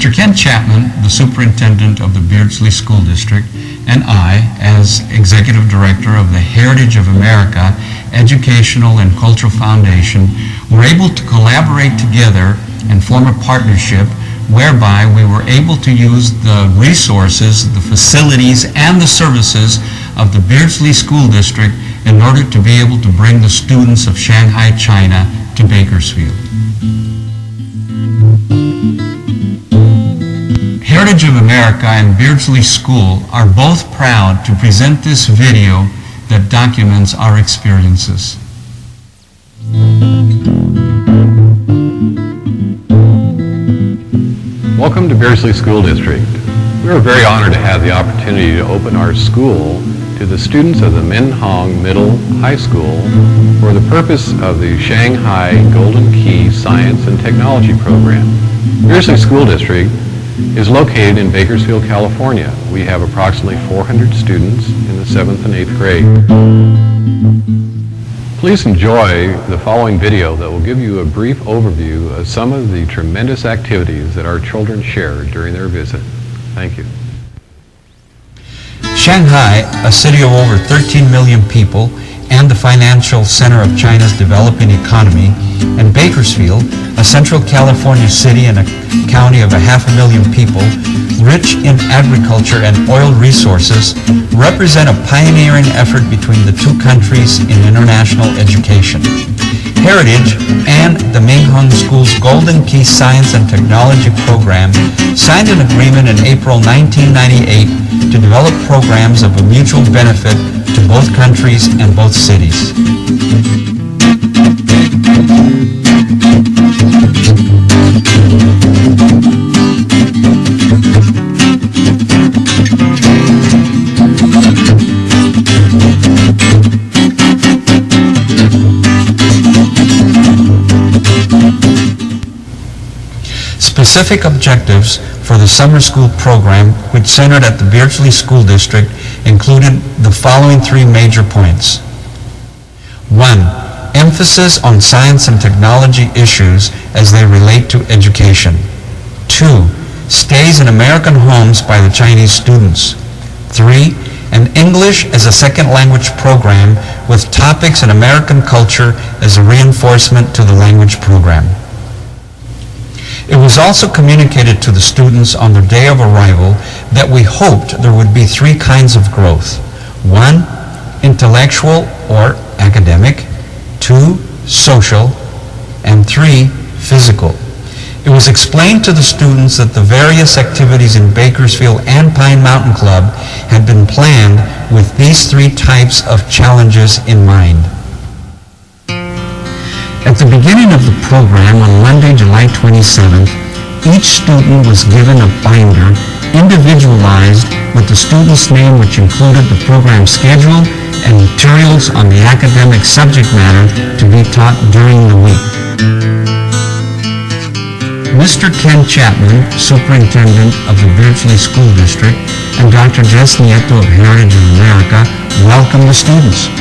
Mr. Ken Chapman, the superintendent of the Beardsley School District, and I, as executive director of the Heritage of America Educational and Cultural Foundation, were able to collaborate together and form a partnership whereby we were able to use the resources, the facilities, and the services of the Beardsley School District in order to be able to bring the students of Shanghai, China to Bakersfield. Heritage of America and Beardsley School are both proud to present this video that documents our experiences. Welcome to Beardsley School District. We are very honored to have the opportunity to open our school to the students of the Minhang Middle High School for the purpose of the Shanghai Golden Key Science and Technology Program. Beardsley School District is located in Bakersfield, California. We have approximately 400 students in the 7th and 8th grade. Please enjoy the following video that will give you a brief overview of some of the tremendous activities that our children share during their visit. Thank you. Shanghai, a city of over 13 million people and the financial center of China's developing economy, and Bakersfield, a Central California city and a county of 500,000 people, rich in agriculture and oil resources, represent a pioneering effort between the two countries in international education. Heritage and the Minhang School's Golden Key Science and Technology Program signed an agreement in April 1998 to develop programs of a mutual benefit to both countries and both cities. Specific objectives for the summer school program, which centered at the Beardsley School District, included the following three major points. 1. Emphasis on science and technology issues as they relate to education. 2. Stays in American homes by the Chinese students. 3. An English as a second language program with topics in American culture as a reinforcement to the language program. It was also communicated to the students on their day of arrival that we hoped there would be three kinds of growth. 1. Intellectual or academic. 2. Social. And 3. Physical. It was explained to the students that the various activities in Bakersfield and Pine Mountain Club had been planned with these three types of challenges in mind. At the beginning of the program on Monday, July 27th, each student was given a binder individualized with the student's name, which included the program schedule and materials on the academic subject matter to be taught during the week. Mr. Ken Chapman, Superintendent of the Beardsley School District, and Dr. Jess Nieto of Heritage of America welcomed the students.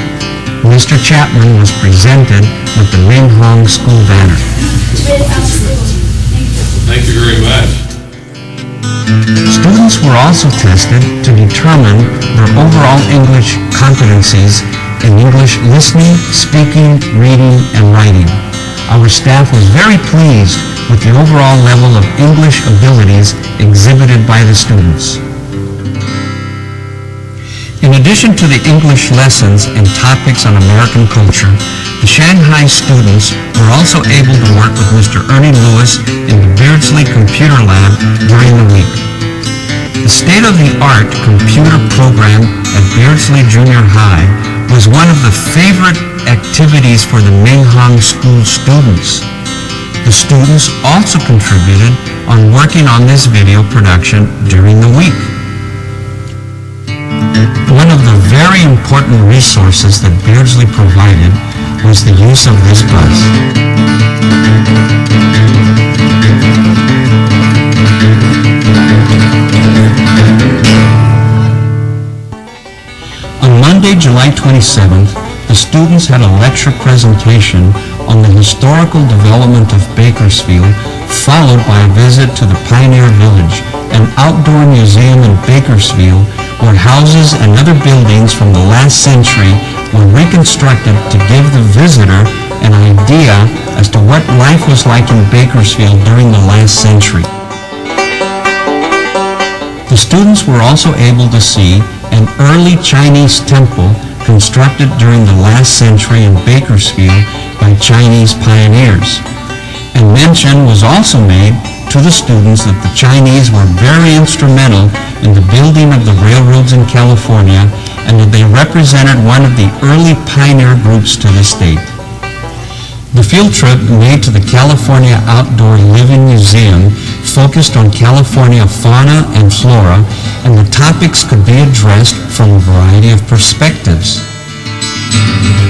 Mr. Chapman was presented with the Minhang School banner. Thank you very much. Students were also tested to determine their overall English competencies in English listening, speaking, reading, and writing. Our staff was very pleased with the overall level of English abilities exhibited by the students. In addition to the English lessons and topics on American culture, the Shanghai students were also able to work with Mr. Ernie Lewis in the Beardsley Computer Lab during the week. The state-of-the-art computer program at Beardsley Junior High was one of the favorite activities for the Minhang School students. The students also contributed on working on this video production during the week. One of the very important resources that Beardsley provided was the use of this bus. Monday, July 27th, the students had a lecture presentation on the historical development of Bakersfield, followed by a visit to the Pioneer Village, an outdoor museum in Bakersfield where houses and other buildings from the last century were reconstructed to give the visitor an idea as to what life was like in Bakersfield during the last century. The students were also able to see an early Chinese temple constructed during the last century in Bakersfield by Chinese pioneers. And mention was also made to the students that the Chinese were very instrumental in the building of the railroads in California and that they represented one of the early pioneer groups to the state. The field trip made to the California Outdoor Living Museum focused on California fauna and flora, and the topics could be addressed from a variety of perspectives.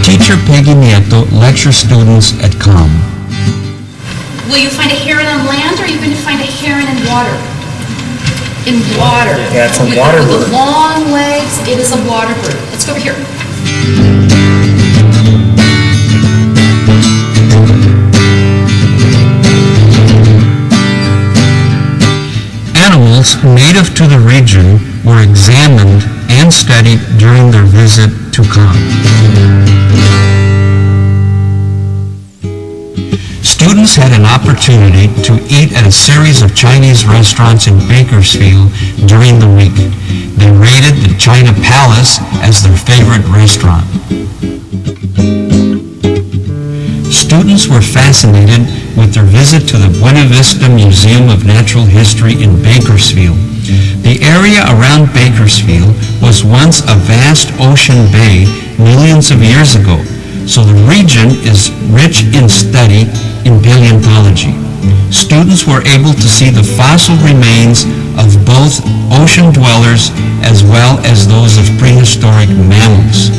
Teacher Peggy Nieto lectures students at COM. Will you find a heron on land, or are you going to find a heron in water? In water. Yeah, it's a water With bird. the long legs, it is a water bird. Let's go over here. Animals native to the region were examined and studied during their visit to COM. Students had an opportunity to eat at a series of Chinese restaurants in Bakersfield during the week. They rated the China Palace as their favorite restaurant. Students were fascinated with their visit to the Buena Vista Museum of Natural History in Bakersfield. The area around Bakersfield was once a vast ocean bay millions of years ago, so the region is rich in study in paleontology. Students were able to see the fossil remains of both ocean dwellers as well as those of prehistoric mammals.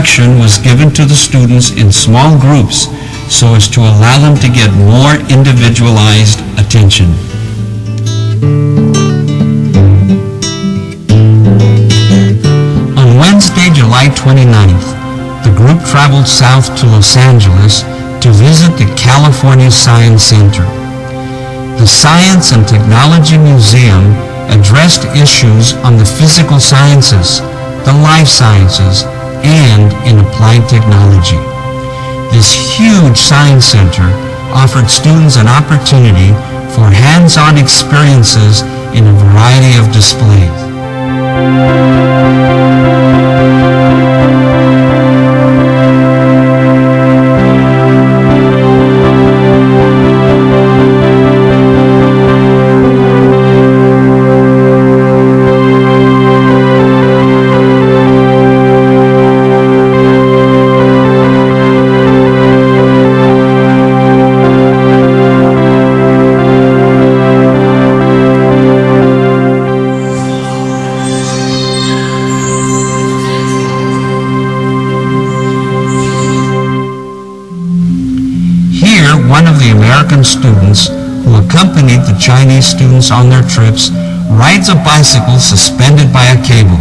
Instruction was given to the students in small groups so as to allow them to get more individualized attention. On Wednesday, July 29th, the group traveled south to Los Angeles to visit the California Science Center. The Science and Technology Museum addressed issues on the physical sciences, the life sciences, and in applied technology. This huge science center offered students an opportunity for hands-on experiences in a variety of displays. One of the American students who accompanied the Chinese students on their trips rides a bicycle suspended by a cable.